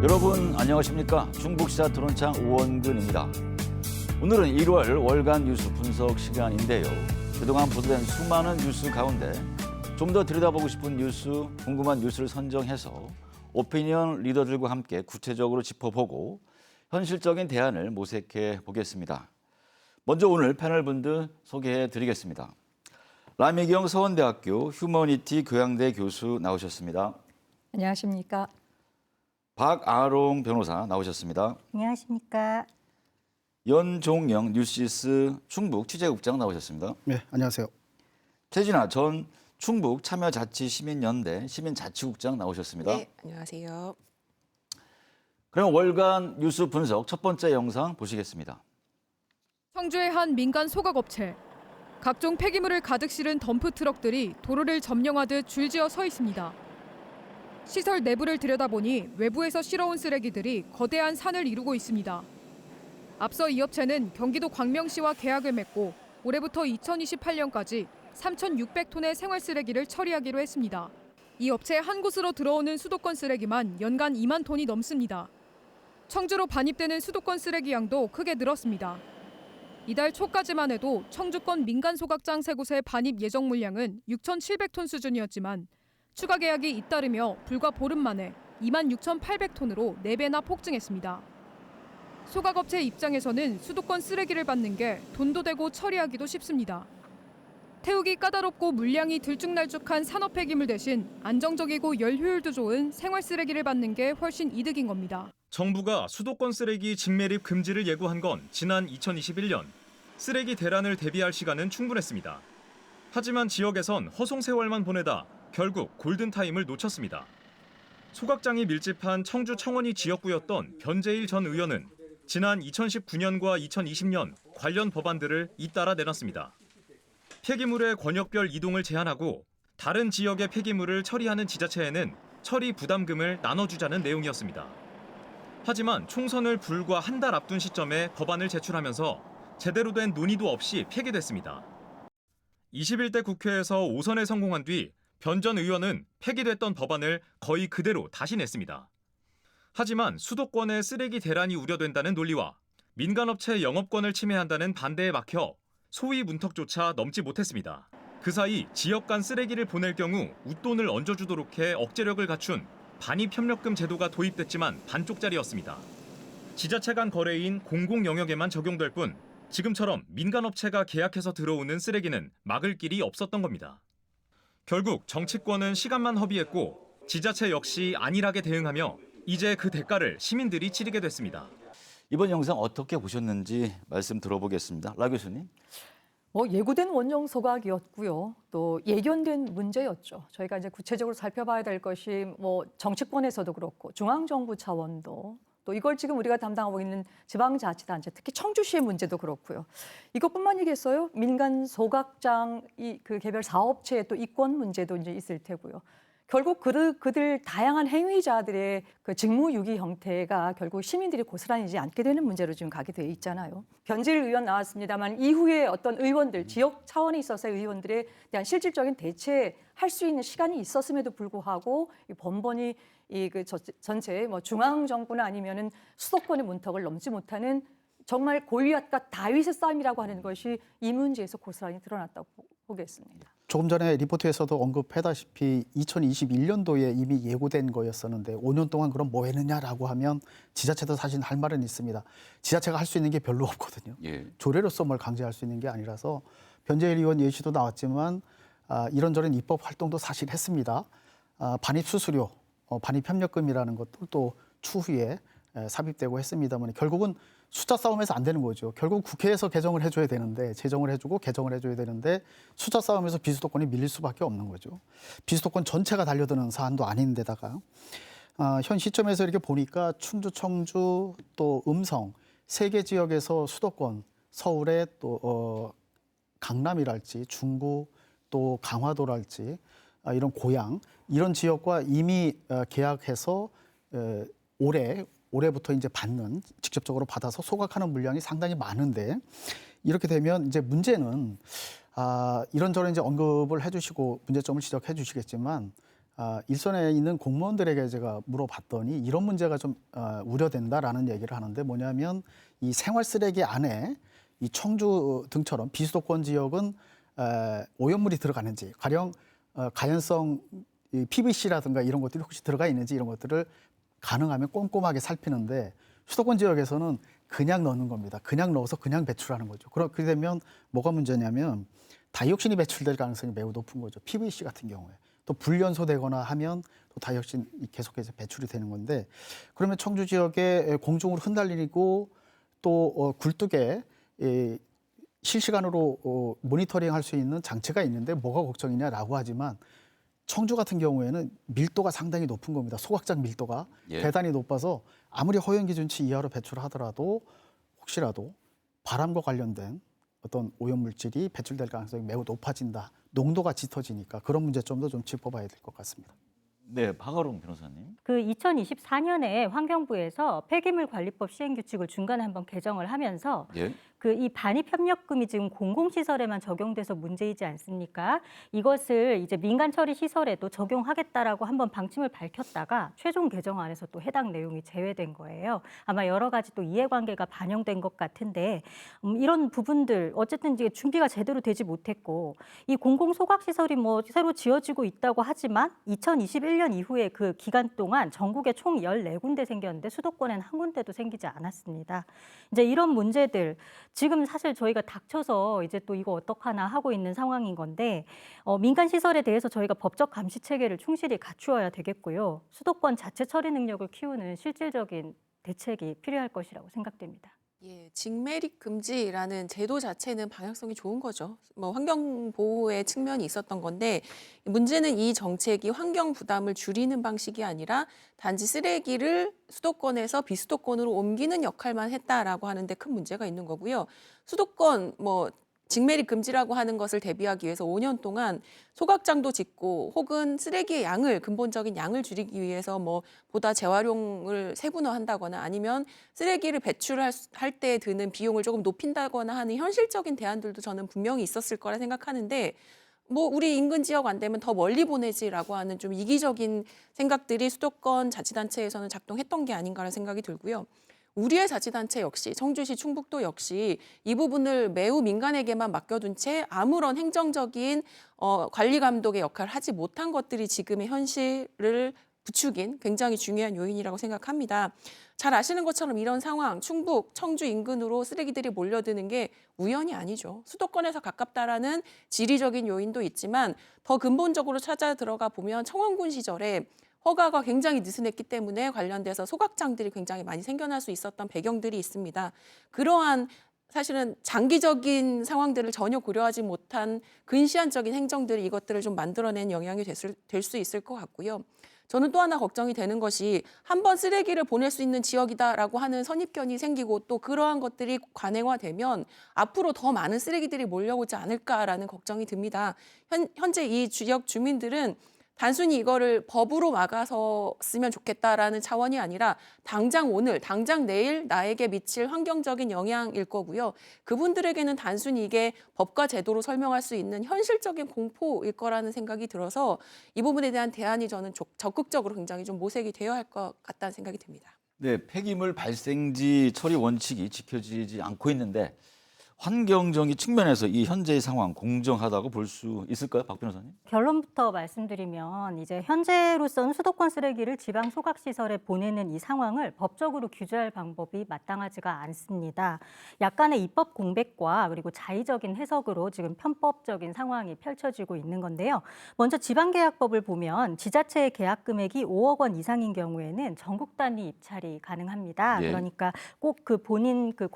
여러분 안녕하십니까? 중북시사 토론창 우원근입니다. 오늘은 1월 월간 뉴스 분석 시간인데요. 그동안 보도된 수많은 뉴스 가운데 좀 더 들여다보고 싶은 뉴스, 궁금한 뉴스를 선정해서 오피니언 리더들과 함께 구체적으로 짚어보고 현실적인 대안을 모색해 보겠습니다. 먼저 오늘 패널 분들 소개해 드리겠습니다. 라미경 서원대학교 휴머니티 교양대 교수 나오셨습니다. 안녕하십니까. 박아롱 변호사 나오셨습니다. 안녕하십니까. 연종영 뉴시스 충북 취재국장 나오셨습니다. 네, 안녕하세요. 최진아 전 충북 참여자치시민연대 시민자치국장 나오셨습니다. 네, 안녕하세요. 그럼 월간 뉴스 분석 첫 번째 영상 보시겠습니다. 청주의 한 민간 소각업체. 각종 폐기물을 가득 실은 덤프 트럭들이 도로를 점령하듯 줄지어 서 있습니다. 시설 내부를 들여다보니 외부에서 실어온 쓰레기들이 거대한 산을 이루고 있습니다. 앞서 이 업체는 경기도 광명시와 계약을 맺고 올해부터 2028년까지 3,600톤의 생활 쓰레기를 처리하기로 했습니다. 이 업체 한 곳으로 들어오는 수도권 쓰레기만 연간 2만 톤이 넘습니다. 청주로 반입되는 수도권 쓰레기 양도 크게 늘었습니다. 이달 초까지만 해도 청주권 민간 소각장 3곳의 반입 예정 물량은 6,700톤 수준이었지만 추가 계약이 잇따르며 불과 보름 만에 26,800톤으로 4배나 폭증했습니다. 소각업체 입장에서는 수도권 쓰레기를 받는 게 돈도 되고 처리하기도 쉽습니다. 태우기 까다롭고 물량이 들쭉날쭉한 산업 폐기물 대신 안정적이고 열 효율도 좋은 생활 쓰레기를 받는 게 훨씬 이득인 겁니다. 정부가 수도권 쓰레기 직매립 금지를 예고한 건 지난 2021년. 쓰레기 대란을 대비할 시간은 충분했습니다. 하지만 지역에선 허송 세월만 보내다 결국 골든타임을 놓쳤습니다. 소각장이 밀집한 청주 청원이 지역구였던 변재일 전 의원은 지난 2019년과 2020년 관련 법안들을 잇따라 내놨습니다. 폐기물의 권역별 이동을 제한하고 다른 지역의 폐기물을 처리하는 지자체에는 처리 부담금을 나눠주자는 내용이었습니다. 하지만 총선을 불과 한 달 앞둔 시점에 법안을 제출하면서 제대로 된 논의도 없이 폐기됐습니다. 21대 국회에서 5선에 성공한 뒤 변 전 의원은 폐기됐던 법안을 거의 그대로 다시 냈습니다. 하지만 수도권의 쓰레기 대란이 우려된다는 논리와 민간업체 영업권을 침해한다는 반대에 막혀 소위 문턱조차 넘지 못했습니다. 그 사이 지역 간 쓰레기를 보낼 경우 웃돈을 얹어주도록 해 억제력을 갖춘 반입협력금 제도가 도입됐지만 반쪽짜리였습니다. 지자체 간 거래인 공공영역에만 적용될 뿐 지금처럼 민간업체가 계약해서 들어오는 쓰레기는 막을 길이 없었던 겁니다. 결국 정치권은 시간만 허비했고 지자체 역시 안일하게 대응하며 이제 그 대가를 시민들이 치르게 됐습니다. 이번 영상 어떻게 보셨는지 말씀 들어보겠습니다. 라 교수님. 예고된 원형 소각이었고요. 또 예견된 문제였죠. 저희가 이제 구체적으로 살펴봐야 될 것이 정치권에서도 그렇고 중앙정부 차원도 또 이걸 지금 우리가 담당하고 있는 지방자치단체, 특히 청주시의 문제도 그렇고요. 이것뿐만이겠어요? 민간 소각장 그 개별 사업체의 또 이권 문제도 이제 있을 테고요. 결국 그들 다양한 행위자들의 그 직무유기 형태가 결국 시민들이 고스란히지 않게 되는 문제로 지금 가게 돼 있잖아요. 변질 의원 나왔습니다만 이후에 어떤 의원들, 지역 차원에 있어서의 의원들에 대한 실질적인 대체할 수 있는 시간이 있었음에도 불구하고 번번이 전체 중앙 정부나 아니면은 수도권의 문턱을 넘지 못하는 정말 골리앗과 다윗의 싸움이라고 하는 것이 이 문제에서 고스란히 드러났다고 보겠습니다. 조금 전에 리포트에서도 언급했다시피 2021년도에 이미 예고된 거였었는데 5년 동안 그럼 뭐 했느냐라고 하면 지자체도 사실 할 말은 있습니다. 지자체가 할 수 있는 게 별로 없거든요. 예. 조례로서 뭘 강제할 수 있는 게 아니라서 변재일 의원 예시도 나왔지만 이런저런 입법 활동도 사실 했습니다. 반입 수수료, 반입 협력금이라는 것도 또 추후에 삽입되고 했습니다만 결국은 숫자 싸움에서 안 되는 거죠. 결국 국회에서 개정을 해줘야 되는데 제정을 해주고 개정을 해줘야 되는데 숫자 싸움에서 비수도권이 밀릴 수밖에 없는 거죠. 비수도권 전체가 달려드는 사안도 아닌데다가 현 시점에서 이렇게 보니까 충주, 청주, 또 음성 3개 지역에서 수도권, 서울의 또 강남이랄지 중구 또 강화도랄지 이런 고양 이런 지역과 이미 계약해서 올해부터 이제 직접적으로 받아서 소각하는 물량이 상당히 많은데 이렇게 되면 이제 문제는 이런저런 이제 언급을 해주시고 문제점을 지적해 주시겠지만 일선에 있는 공무원들에게 제가 물어봤더니 이런 문제가 좀 우려된다라는 얘기를 하는데 뭐냐면 이 생활 쓰레기 안에 이 청주 등처럼 비수도권 지역은 오염물이 들어가는지 가령 가연성 PVC라든가 이런 것들이 혹시 들어가 있는지 이런 것들을 가능하면 꼼꼼하게 살피는데 수도권 지역에서는 그냥 넣는 겁니다. 그냥 넣어서 그냥 배출하는 거죠. 그렇게 되면 뭐가 문제냐면 다이옥신이 배출될 가능성이 매우 높은 거죠. PVC 같은 경우에. 또 불연소되거나 하면 또 다이옥신이 계속해서 배출이 되는 건데 그러면 청주 지역에 공중으로 흩날리고 또 굴뚝에 실시간으로 모니터링할 수 있는 장치가 있는데 뭐가 걱정이냐라고 하지만 청주 같은 경우에는 밀도가 상당히 높은 겁니다. 소각장 밀도가 대단히 높아서 아무리 허용 기준치 이하로 배출하더라도 혹시라도 바람과 관련된 어떤 오염 물질이 배출될 가능성이 매우 높아진다. 농도가 짙어지니까 그런 문제점도 좀 짚어봐야 될 것 같습니다. 네, 박아롱 변호사님. 그 2024년에 환경부에서 폐기물 관리법 시행 규칙을 중간에 한번 개정을 하면서 예. 그 이 반입 협력금이 지금 공공시설에만 적용돼서 문제이지 않습니까? 이것을 이제 민간 처리 시설에도 적용하겠다라고 한번 방침을 밝혔다가 최종 개정안에서 또 해당 내용이 제외된 거예요. 아마 여러 가지 또 이해관계가 반영된 것 같은데 이런 부분들 어쨌든 이제 준비가 제대로 되지 못했고 이 공공소각시설이 뭐 새로 지어지고 있다고 하지만 2021년 이후에 그 기간 동안 전국에 총 14군데 생겼는데 수도권엔 한 군데도 생기지 않았습니다. 이제 이런 문제들 지금 사실 저희가 닥쳐서 이제 또 이거 어떡하나 하고 있는 상황인 건데 민간 시설에 대해서 저희가 법적 감시 체계를 충실히 갖추어야 되겠고요. 수도권 자체 처리 능력을 키우는 실질적인 대책이 필요할 것이라고 생각됩니다. 예, 직매립 금지라는 제도 자체는 방향성이 좋은 거죠. 뭐 환경 보호의 측면이 있었던 건데 문제는 이 정책이 환경 부담을 줄이는 방식이 아니라 단지 쓰레기를 수도권에서 비수도권으로 옮기는 역할만 했다라고 하는데 큰 문제가 있는 거고요. 수도권 뭐 직매립 금지라고 하는 것을 대비하기 위해서 5년 동안 소각장도 짓고 혹은 쓰레기의 양을 근본적인 양을 줄이기 위해서 뭐 보다 재활용을 세분화한다거나 아니면 쓰레기를 배출할 때 드는 비용을 조금 높인다거나 하는 현실적인 대안들도 저는 분명히 있었을 거라 생각하는데 뭐 우리 인근 지역 안 되면 더 멀리 보내지라고 하는 좀 이기적인 생각들이 수도권 자치단체에서는 작동했던 게 아닌가라는 생각이 들고요. 우리의 자치단체 역시 청주시 충북도 역시 이 부분을 매우 민간에게만 맡겨둔 채 아무런 행정적인 관리 감독의 역할을 하지 못한 것들이 지금의 현실을 부추긴 굉장히 중요한 요인이라고 생각합니다. 잘 아시는 것처럼 이런 상황, 충북, 청주 인근으로 쓰레기들이 몰려드는 게 우연이 아니죠. 수도권에서 가깝다라는 지리적인 요인도 있지만 더 근본적으로 찾아 들어가 보면 청원군 시절에 허가가 굉장히 느슨했기 때문에 관련돼서 소각장들이 굉장히 많이 생겨날 수 있었던 배경들이 있습니다. 그러한 사실은 장기적인 상황들을 전혀 고려하지 못한 근시안적인 행정들이 이것들을 좀 만들어낸 영향이 될 수 있을 것 같고요. 저는 또 하나 걱정이 되는 것이 한번 쓰레기를 보낼 수 있는 지역이다라고 하는 선입견이 생기고 또 그러한 것들이 관행화되면 앞으로 더 많은 쓰레기들이 몰려오지 않을까라는 걱정이 듭니다. 현재 이 지역 주민들은 단순히 이거를 법으로 막아서 쓰면 좋겠다라는 차원이 아니라 당장 오늘, 당장 내일 나에게 미칠 환경적인 영향일 거고요. 그분들에게는 단순히 이게 법과 제도로 설명할 수 있는 현실적인 공포일 거라는 생각이 들어서 이 부분에 대한 대안이 저는 적극적으로 굉장히 좀 모색이 되어야 할 것 같다는 생각이 듭니다. 네, 폐기물 발생지 처리 원칙이 지켜지지 않고 있는데 환경적인 측면에서 이 현재의 상황 공정하다고 볼 수 있을까요, 박 변호사님? 결론부터 말씀드리면 이제 현재로서는 수도권 쓰레기를 지방 소각시설에 보내는 이 상황을 법적으로 규제할 방법이 마땅하지가 않습니다. 약간의 입법 공백과 그리고 자의적인 해석으로 지금 편법적인 상황이 펼쳐지고 있는 건데요. 먼저 지방계약법을 보면 지자체의 계약 금액이 5억 원 이상인 경우에는 전국 단위 입찰이 가능합니다. 예. 그러니까 꼭 그 본인들의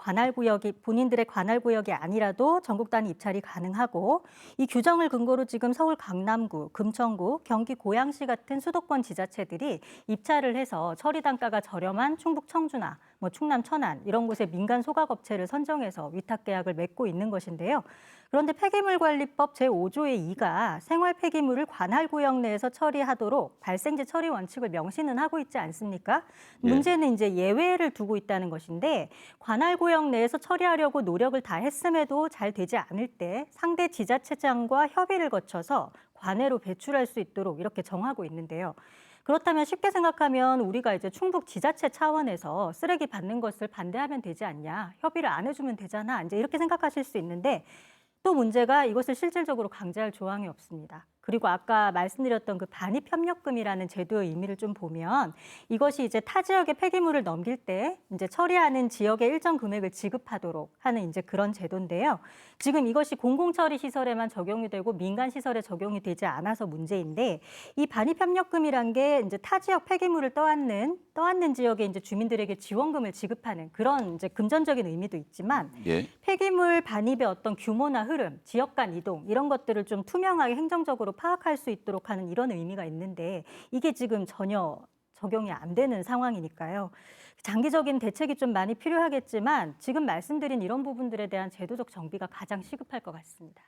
관할 구역이 아니라도 전국 단위 입찰이 가능하고 이 규정을 근거로 지금 서울 강남구, 금천구, 경기 고양시 같은 수도권 지자체들이 입찰을 해서 처리 단가가 저렴한 충북 청주나 뭐 충남 천안 이런 곳에 민간 소각업체를 선정해서 위탁 계약을 맺고 있는 것인데요. 그런데 폐기물관리법 제5조의 2가 생활 폐기물을 관할 구역 내에서 처리하도록 발생지 처리 원칙을 명시는 하고 있지 않습니까? 예. 문제는 이제 예외를 두고 있다는 것인데 관할 구역 내에서 처리하려고 노력을 다했음에도 잘 되지 않을 때 상대 지자체장과 협의를 거쳐서 관해로 배출할 수 있도록 이렇게 정하고 있는데요. 그렇다면 쉽게 생각하면 우리가 이제 충북 지자체 차원에서 쓰레기 받는 것을 반대하면 되지 않냐, 협의를 안 해주면 되잖아, 이제 이렇게 생각하실 수 있는데 또 문제가 이것을 실질적으로 강제할 조항이 없습니다. 그리고 아까 말씀드렸던 그 반입협력금이라는 제도의 의미를 좀 보면 이것이 이제 타 지역의 폐기물을 넘길 때 이제 처리하는 지역의 일정 금액을 지급하도록 하는 이제 그런 제도인데요. 지금 이것이 공공처리 시설에만 적용이 되고 민간 시설에 적용이 되지 않아서 문제인데 이 반입협력금이란 게 이제 타 지역 폐기물을 떠안는 지역의 이제 주민들에게 지원금을 지급하는 그런 이제 금전적인 의미도 있지만 예. 폐기물 반입의 어떤 규모나 흐름, 지역 간 이동 이런 것들을 좀 투명하게 행정적으로 파악할 수 있도록 하는 이런 의미가 있는데 이게 지금 전혀 적용이 안 되는 상황이니까요. 장기적인 대책이 좀 많이 필요하겠지만 지금 말씀드린 이런 부분들에 대한 제도적 정비가 가장 시급할 것 같습니다.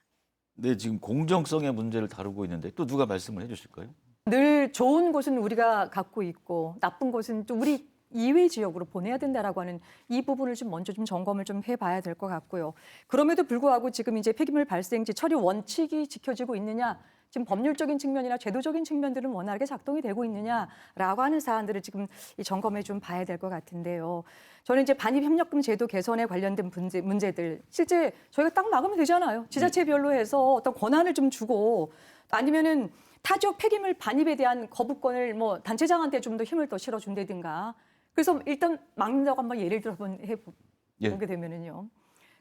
네, 지금 공정성의 문제를 다루고 있는데 또 누가 말씀을 해주실까요? 늘 좋은 곳은 우리가 갖고 있고 나쁜 곳은 또 우리 이외 지역으로 보내야 된다라고 하는 이 부분을 좀 먼저 좀 점검을 좀 해봐야 될 것 같고요. 그럼에도 불구하고 지금 이제 폐기물 발생지 처리 원칙이 지켜지고 있느냐, 지금 법률적인 측면이나 제도적인 측면들은 원활하게 작동이 되고 있느냐라고 하는 사안들을 지금 이 점검해 좀 봐야 될 것 같은데요. 저는 이제 반입협력금 제도 개선에 관련된 문제들 실제 저희가 딱 막으면 되잖아요. 지자체별로 해서 어떤 권한을 좀 주고 아니면은 타 지역 폐기물 반입에 대한 거부권을 뭐 단체장한테 좀 더 힘을 더 실어준다든가. 그래서 일단 막는다고 한번 예를 들어 한번 해보게 되면은요.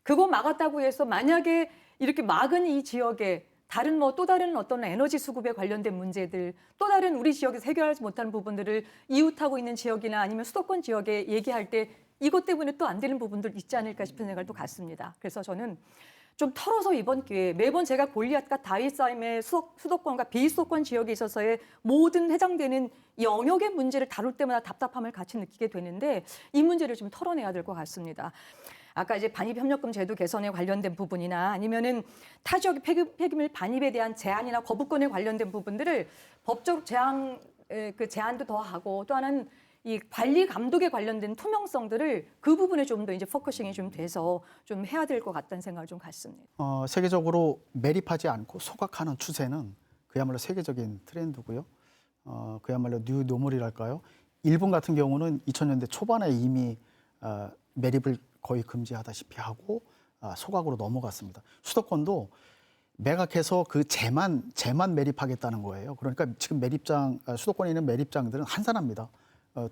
그거 막았다고 해서 만약에 이렇게 막은 이 지역에 다른 뭐 또 다른 어떤 에너지 수급에 관련된 문제들, 또 다른 우리 지역에서 해결하지 못하는 부분들을 이웃하고 있는 지역이나 아니면 수도권 지역에 얘기할 때 이것 때문에 또 안 되는 부분들 있지 않을까 싶은 생각을 또 갖습니다. 그래서 저는 좀 털어서 이번 기회에 매번 제가 골리앗과 다윗 싸움의 수도권과 비수도권 지역에 있어서의 모든 해당되는 영역의 문제를 다룰 때마다 답답함을 같이 느끼게 되는데 이 문제를 좀 털어내야 될 것 같습니다. 아까 이제 반입협력금 제도 개선에 관련된 부분이나 아니면은 타 지역의 폐기물 반입에 대한 제한이나 거부권에 관련된 부분들을 법적 제한도 더하고 또 하나는 이 관리 감독에 관련된 투명성들을 그 부분에 좀 더 이제 포커싱이 좀 돼서 좀 해야 될 것 같다는 생각을 좀 갖습니다. 세계적으로 매립하지 않고 소각하는 추세는 그야말로 세계적인 트렌드고요. 그야말로 뉴 노멀이랄까요. 일본 같은 경우는 2000년대 초반에 이미 매립을 거의 금지하다시피 하고 소각으로 넘어갔습니다. 수도권도 매각해서 그 재만 매립하겠다는 거예요. 그러니까 지금 수도권에 있는 매립장들은 한산합니다.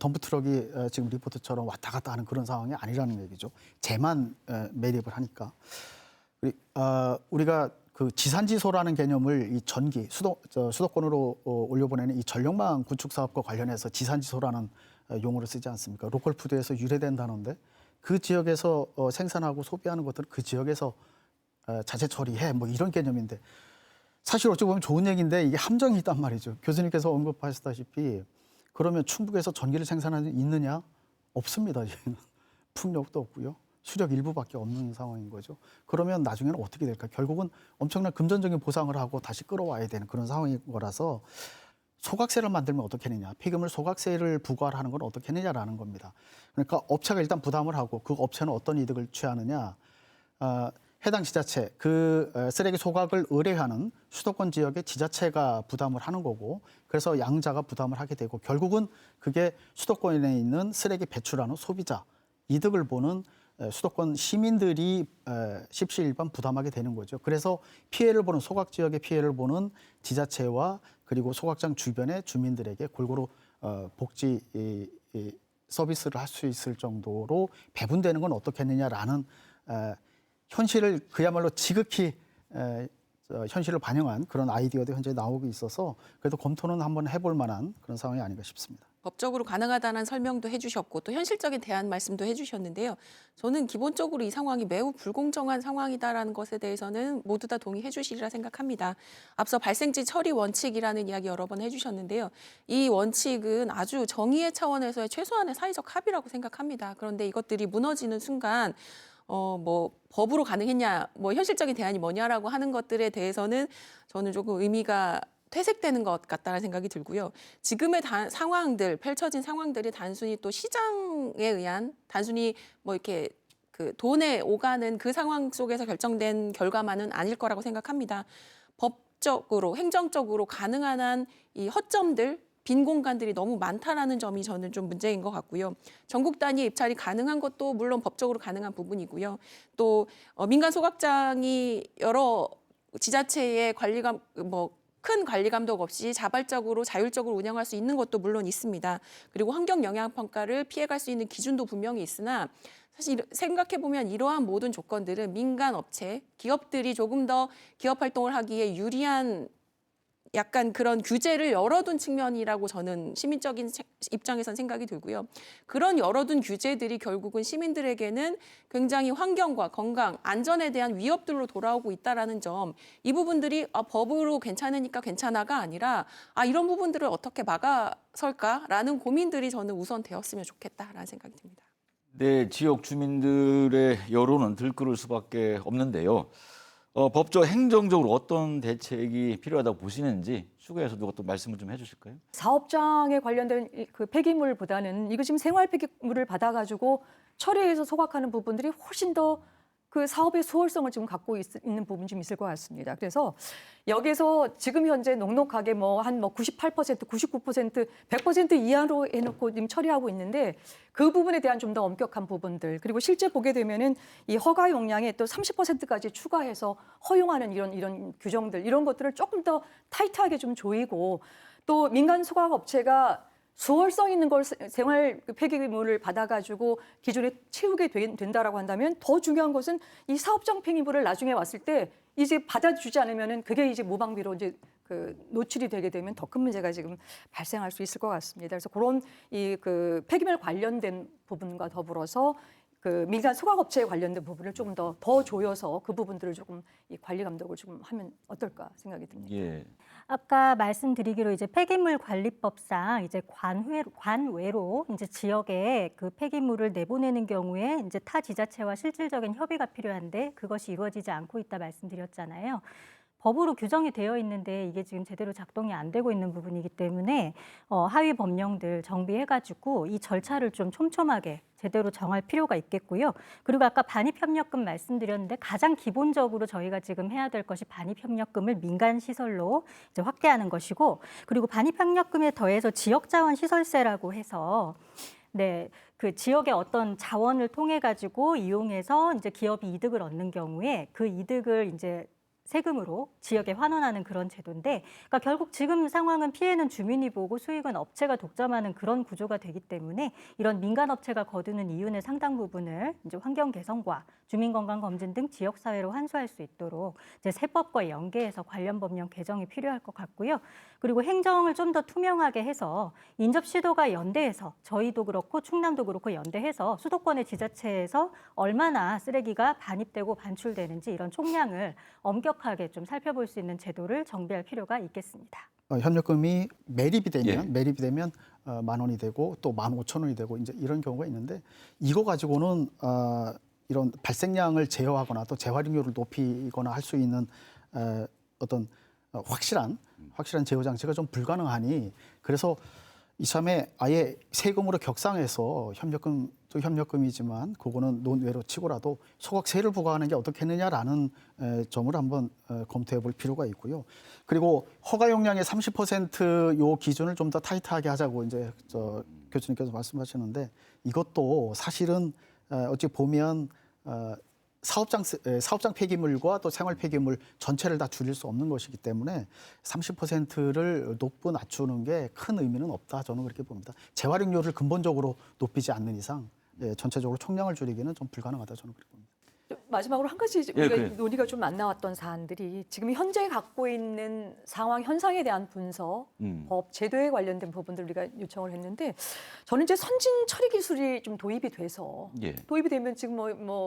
덤프 트럭이 지금 리포트처럼 왔다 갔다 하는 그런 상황이 아니라는 얘기죠. 재만 매립을 하니까. 우리가 그 지산지소라는 개념을 이 전기 수도권으로 올려보내는 이 전력망 구축 사업과 관련해서 지산지소라는 용어를 쓰지 않습니까? 로컬푸드에서 유래된 단어인데 그 지역에서 생산하고 소비하는 것들은 그 지역에서 자체 처리해 뭐 이런 개념인데 사실 어찌 보면 좋은 얘기인데 이게 함정이 있단 말이죠. 교수님께서 언급하셨다시피 그러면 충북에서 전기를 생산하는 있느냐? 없습니다. 지금 풍력도 없고요. 수력 일부밖에 없는 상황인 거죠. 그러면 나중에는 어떻게 될까? 결국은 엄청난 금전적인 보상을 하고 다시 끌어와야 되는 그런 상황인 거라서 소각세를 만들면 어떻겠느냐. 폐기물 소각세를 부과하는 건 어떻겠느냐라는 겁니다. 그러니까 업체가 일단 부담을 하고 그 업체는 어떤 이득을 취하느냐. 해당 지자체, 그 쓰레기 소각을 의뢰하는 수도권 지역의 지자체가 부담을 하는 거고 그래서 양자가 부담을 하게 되고 결국은 그게 수도권에 있는 쓰레기 배출하는 소비자, 이득을 보는 수도권 시민들이 십시일반 부담하게 되는 거죠. 그래서 피해를 보는 소각 지역의 피해를 보는 지자체와 그리고 소각장 주변의 주민들에게 골고루 복지 서비스를 할 수 있을 정도로 배분되는 건 어떻겠느냐라는 현실을 그야말로 지극히 현실을 반영한 그런 아이디어도 현재 나오고 있어서 그래도 검토는 한번 해볼 만한 그런 상황이 아닌가 싶습니다. 법적으로 가능하다는 설명도 해주셨고 또 현실적인 대안 말씀도 해주셨는데요. 저는 기본적으로 이 상황이 매우 불공정한 상황이다라는 것에 대해서는 모두 다 동의해 주시리라 생각합니다. 앞서 발생지 처리 원칙이라는 이야기 여러 번 해주셨는데요. 이 원칙은 아주 정의의 차원에서의 최소한의 사회적 합의라고 생각합니다. 그런데 이것들이 무너지는 순간 뭐 법으로 가능했냐, 뭐 현실적인 대안이 뭐냐라고 하는 것들에 대해서는 저는 조금 의미가 퇴색되는 것 같다는 생각이 들고요. 지금의 펼쳐진 상황들이 단순히 또 시장에 의한 단순히 뭐 이렇게 그 돈에 오가는 그 상황 속에서 결정된 결과만은 아닐 거라고 생각합니다. 법적으로 행정적으로 가능한 한 이 허점들 빈 공간들이 너무 많다라는 점이 저는 좀 문제인 것 같고요. 전국 단위 입찰이 가능한 것도 물론 법적으로 가능한 부분이고요. 또 민간 소각장이 여러 지자체의 관리감 큰 관리 감독 없이 자발적으로 자율적으로 운영할 수 있는 것도 물론 있습니다. 그리고 환경 영향 평가를 피해갈 수 있는 기준도 분명히 있으나 사실 생각해 보면 이러한 모든 조건들은 민간 업체, 기업들이 조금 더 기업 활동을 하기에 유리한 약간 그런 규제를 열어둔 측면이라고 저는 시민적인 입장에선 생각이 들고요. 그런 열어둔 규제들이 결국은 시민들에게는 굉장히 환경과 건강, 안전에 대한 위협들로 돌아오고 있다라는 점, 이 부분들이 법으로 괜찮으니까 괜찮아가 아니라 이런 부분들을 어떻게 막아설까라는 고민들이 저는 우선 되었으면 좋겠다라는 생각이 듭니다. 네, 지역 주민들의 여론은 들끓을 수밖에 없는데요. 법적, 행정적으로 어떤 대책이 필요하다고 보시는지 추가해서도 또 말씀을 좀 해주실까요? 사업장에 관련된 그 폐기물보다는 이거 지금 생활 폐기물을 받아가지고 처리해서 소각하는 부분들이 훨씬 더 그 사업의 수월성을 지금 갖고 있는 부분이 좀 있을 것 같습니다. 그래서 여기서 지금 현재 넉넉하게 한 98%, 99%, 100% 이하로 해놓고 지금 처리하고 있는데 그 부분에 대한 좀 더 엄격한 부분들, 그리고 실제 보게 되면은 이 허가 용량에 또 30%까지 추가해서 허용하는 이런 규정들, 이런 것들을 조금 더 타이트하게 좀 조이고, 또 민간 소각 업체가 수월성 있는 걸 생활 폐기물을 받아가지고 기존에 채우게 된다라고 한다면, 더 중요한 것은 이 사업장 폐기물을 나중에 왔을 때 이제 받아주지 않으면은 그게 이제 무방비로 이제 노출이 되게 되면 더 큰 문제가 지금 발생할 수 있을 것 같습니다. 그래서 그런 그 폐기물 관련된 부분과 더불어서 그 민간 소각업체에 관련된 부분을 조금 더 조여서 그 부분들을 조금 이 관리 감독을 좀 하면 어떨까 생각이 듭니다. 예. 아까 말씀드리기로 이제 폐기물 관리법상 이제 관외로 이제 지역에 그 폐기물을 내보내는 경우에 이제 타 지자체와 실질적인 협의가 필요한데 그것이 이루어지지 않고 있다 말씀드렸잖아요. 법으로 규정이 되어 있는데 이게 지금 제대로 작동이 안 되고 있는 부분이기 때문에 하위 법령들 정비해가지고 이 절차를 좀 촘촘하게 제대로 정할 필요가 있겠고요. 그리고 아까 반입협력금 말씀드렸는데 가장 기본적으로 저희가 지금 해야 될 것이 반입협력금을 민간시설로 이제 확대하는 것이고, 그리고 반입협력금에 더해서 지역자원시설세라고 해서 네, 그 지역의 어떤 자원을 통해 가지고 이용해서 이제 기업이 이득을 얻는 경우에 그 이득을 이제 세금으로 지역에 환원하는 그런 제도인데, 그러니까 결국 지금 상황은 피해는 주민이 보고 수익은 업체가 독점하는 그런 구조가 되기 때문에 이런 민간 업체가 거두는 이윤의 상당 부분을 이제 환경 개선과 주민 건강 검진 등 지역 사회로 환수할 수 있도록 이제 세법과 연계해서 관련 법령 개정이 필요할 것 같고요. 그리고 행정을 좀 더 투명하게 해서 인접 시도가 연대해서 저희도 그렇고 충남도 그렇고 연대해서 수도권의 지자체에서 얼마나 쓰레기가 반입되고 반출되는지 이런 총량을 엄격하게 좀 살펴볼 수 있는 제도를 정비할 필요가 있겠습니다. 협력금이 매립이 되면 예. 10,000원이 되고 또 15,000원이 되고 이제 이런 경우가 있는데, 이거 가지고는 이런 발생량을 제어하거나 또 재활용률을 높이거나 할 수 있는 어떤 확실한 제어 장치가 좀 불가능하니, 그래서 이참에 아예 세금으로 격상해서 협력금도 협력금이지만 그거는 논외로 치고라도 소각세를 부과하는 게 어떻겠느냐라는 점을 한번 검토해 볼 필요가 있고요. 그리고 허가 용량의 30% 요 기준을 좀 더 타이트하게 하자고 이제 교수님께서 말씀하시는데, 이것도 사실은 어찌 보면 사업장 폐기물과 또 생활 폐기물 전체를 다 줄일 수 없는 것이기 때문에 30%를 낮추는 게 큰 의미는 없다, 저는 그렇게 봅니다. 재활용률을 근본적으로 높이지 않는 이상 전체적으로 총량을 줄이기는 좀 불가능하다, 저는 그렇게 봅니다. 마지막으로 한 가지 예, 우리가 그래요. 논의가 좀 안 나왔던 사안들이 지금 현재 갖고 있는 상황 현상에 대한 분석, 법 제도에 관련된 부분들 우리가 요청을 했는데, 저는 이제 선진 처리 기술이 좀 도입이 돼서 예. 도입이 되면 지금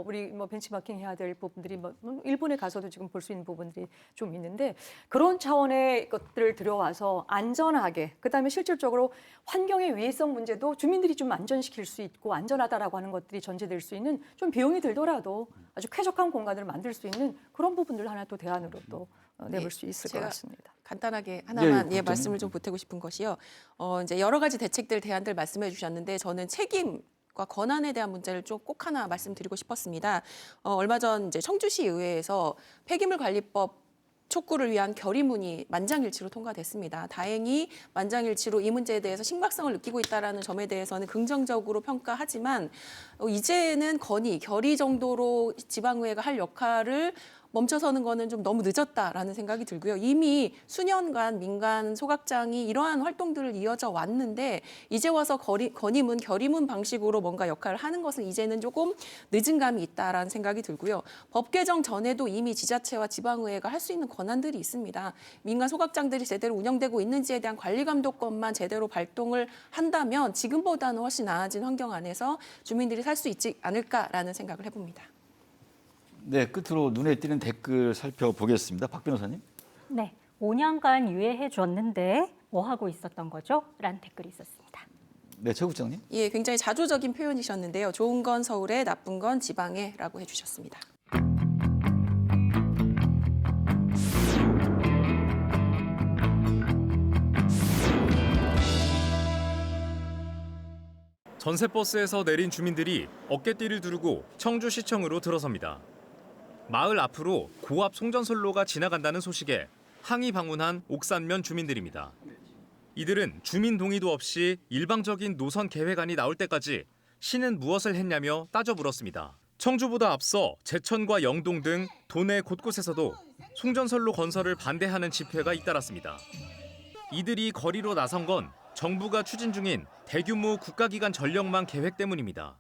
우리 벤치마킹 해야 될 부분들이 일본에 가서도 지금 볼 수 있는 부분들이 좀 있는데, 그런 차원의 것들을 들여와서 안전하게, 그다음에 실질적으로 환경의 위해성 문제도 주민들이 좀 안전시킬 수 있고 안전하다라고 하는 것들이 전제될 수 있는, 좀 비용이 들더라도 아주 쾌적한 공간을 만들 수 있는 그런 부분들 하나 또 대안으로 또 내볼 수 있을 것 제가 같습니다. 간단하게 하나만 예, 말씀을 좀 보태고 싶은 것이요. 이제 여러 가지 대책들, 대안들 말씀해 주셨는데 저는 책임과 권한에 대한 문제를 좀 꼭 하나 말씀드리고 싶었습니다. 얼마 전 이제 청주시 의회에서 폐기물 관리법 촉구를 위한 결의문이 만장일치로 통과됐습니다. 다행히 만장일치로 이 문제에 대해서 심각성을 느끼고 있다는 점에 대해서는 긍정적으로 평가하지만 이제는 결의 정도로 지방의회가 할 역할을 멈춰서는 거는 좀 너무 늦었다라는 생각이 들고요. 이미 수년간 민간 소각장이 이러한 활동들을 이어져 왔는데 이제 와서 결의문 방식으로 뭔가 역할을 하는 것은 이제는 조금 늦은 감이 있다라는 생각이 들고요. 법 개정 전에도 이미 지자체와 지방의회가 할 수 있는 권한들이 있습니다. 민간 소각장들이 제대로 운영되고 있는지에 대한 관리 감독권만 제대로 발동을 한다면 지금보다는 훨씬 나아진 환경 안에서 주민들이 살 수 있지 않을까라는 생각을 해봅니다. 네, 끝으로 눈에 띄는 댓글 살펴보겠습니다. 박 변호사님. 네, 5년간 유예해 줬는데 뭐 하고 있었던 거죠? 라는 댓글이 있었습니다. 네, 최 국장님. 예, 굉장히 자조적인 표현이셨는데요. 좋은 건 서울에, 나쁜 건 지방에라고 해주셨습니다. 전세버스에서 내린 주민들이 어깨띠를 두르고 청주시청으로 들어섭니다. 마을 앞으로 고압 송전선로가 지나간다는 소식에 항의 방문한 옥산면 주민들입니다. 이들은 주민 동의도 없이 일방적인 노선 계획안이 나올 때까지 시는 무엇을 했냐며 따져 물었습니다. 청주보다 앞서 제천과 영동 등 도내 곳곳에서도 송전선로 건설을 반대하는 집회가 잇따랐습니다. 이들이 거리로 나선 건 정부가 추진 중인 대규모 국가기관 전력망 계획 때문입니다.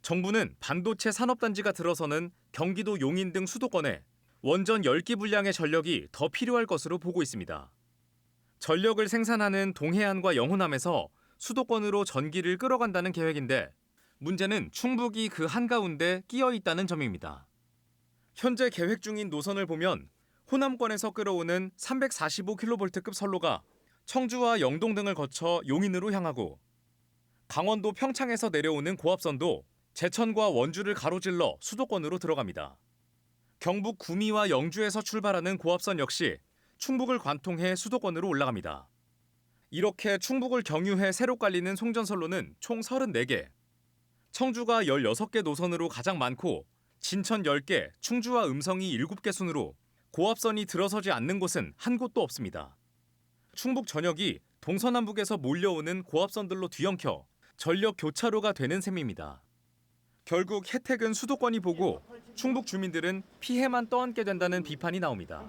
정부는 반도체 산업단지가 들어서는 경기도 용인 등 수도권에 원전 10기 분량의 전력이 더 필요할 것으로 보고 있습니다. 전력을 생산하는 동해안과 영호남에서 수도권으로 전기를 끌어간다는 계획인데 문제는 충북이 그 한가운데 끼어 있다는 점입니다. 현재 계획 중인 노선을 보면 호남권에서 끌어오는 345kV급 선로가 청주와 영동 등을 거쳐 용인으로 향하고 강원도 평창에서 내려오는 고압선도 제천과 원주를 가로질러 수도권으로 들어갑니다. 경북 구미와 영주에서 출발하는 고압선 역시 충북을 관통해 수도권으로 올라갑니다. 이렇게 충북을 경유해 새로 깔리는 송전선로는 총 34개. 청주가 16개 노선으로 가장 많고 진천 10개, 충주와 음성이 7개 순으로 고압선이 들어서지 않는 곳은 한 곳도 없습니다. 충북 전역이 동서남북에서 몰려오는 고압선들로 뒤엉켜 전력 교차로가 되는 셈입니다. 결국 혜택은 수도권이 보고 충북 주민들은 피해만 떠안게 된다는 비판이 나옵니다.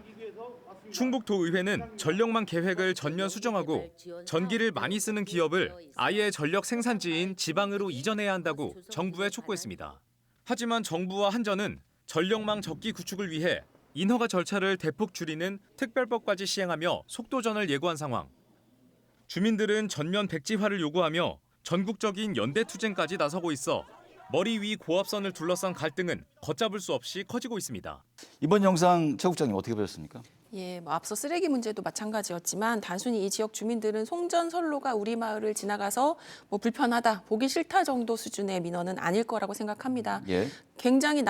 충북도의회는 전력망 계획을 전면 수정하고 전기를 많이 쓰는 기업을 아예 전력 생산지인 지방으로 이전해야 한다고 정부에 촉구했습니다. 하지만 정부와 한전은 전력망 적기 구축을 위해 인허가 절차를 대폭 줄이는 특별법까지 시행하며 속도전을 예고한 상황. 주민들은 전면 백지화를 요구하며 전국적인 연대투쟁까지 나서고 있어 머리 위 고압선을 둘러싼 갈등은 걷잡을 수 없이 커지고 있습니다. 이번 영상 최 국장님 어떻게 보셨습니까? 예, 앞서 쓰레기 문제도 마찬가지였지만 단순히 이 지역 주민들은 송전선로가 우리 마을을 지나가서 불편하다, 보기 싫다 정도 수준의 민원은 아닐 거라고 생각합니다. 예. 굉장히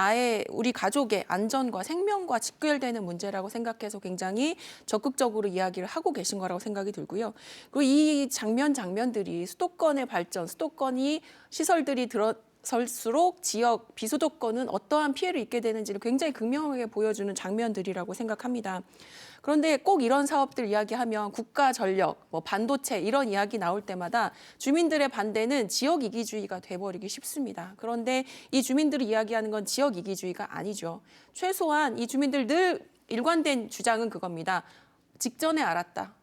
우리 가족의 안전과 생명과 직결되는 문제라고 생각해서 굉장히 적극적으로 이야기를 하고 계신 거라고 생각이 들고요. 그리고 이 장면들이 수도권의 발전, 수도권이 시설들이 설수록 지역 비수도권은 어떠한 피해를 입게 되는지를 굉장히 극명하게 보여주는 장면들이라고 생각합니다. 그런데 꼭 이런 사업들 이야기하면 국가 전력, 반도체 이런 이야기 나올 때마다 주민들의 반대는 지역 이기주의가 돼버리기 쉽습니다. 그런데 이 주민들이 이야기하는 건 지역 이기주의가 아니죠. 최소한 이 주민들 늘 일관된 주장은 그겁니다. 직전에 알았다.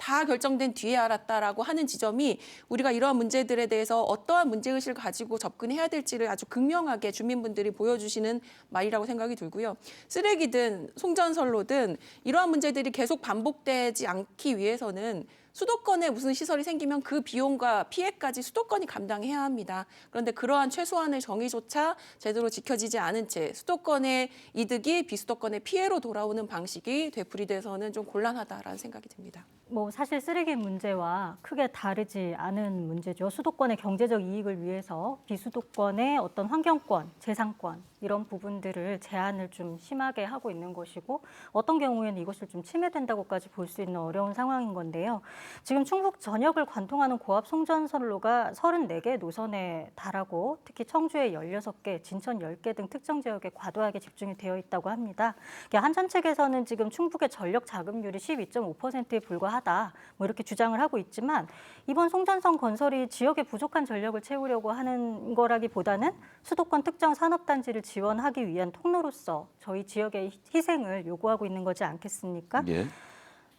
다 결정된 뒤에 알았다라고 하는 지점이 우리가 이러한 문제들에 대해서 어떠한 문제의식을 가지고 접근해야 될지를 아주 극명하게 주민분들이 보여주시는 말이라고 생각이 들고요. 쓰레기든 송전선로든 이러한 문제들이 계속 반복되지 않기 위해서는 수도권에 무슨 시설이 생기면 그 비용과 피해까지 수도권이 감당해야 합니다. 그런데 그러한 최소한의 정의조차 제대로 지켜지지 않은 채 수도권의 이득이 비수도권의 피해로 돌아오는 방식이 되풀이돼서는 좀 곤란하다라는 생각이 듭니다. 사실 쓰레기 문제와 크게 다르지 않은 문제죠. 수도권의 경제적 이익을 위해서 비수도권의 어떤 환경권, 재산권 이런 부분들을 제한을 좀 심하게 하고 있는 것이고 어떤 경우에는 이것을 좀 침해된다고까지 볼 수 있는 어려운 상황인 건데요. 지금 충북 전역을 관통하는 고압 송전선로가 34개 노선에 달하고 특히 청주에 16개, 진천 10개 등 특정 지역에 과도하게 집중이 되어 있다고 합니다. 한전측에서는 지금 충북의 전력 자급률이 12.5%에 불과하다 뭐 이렇게 주장을 하고 있지만 이번 송전선 건설이 지역의 부족한 전력을 채우려고 하는 거라기보다는 수도권 특정 산업단지를 지원하기 위한 통로로서 저희 지역의 희생을 요구하고 있는 거지 않겠습니까? 예.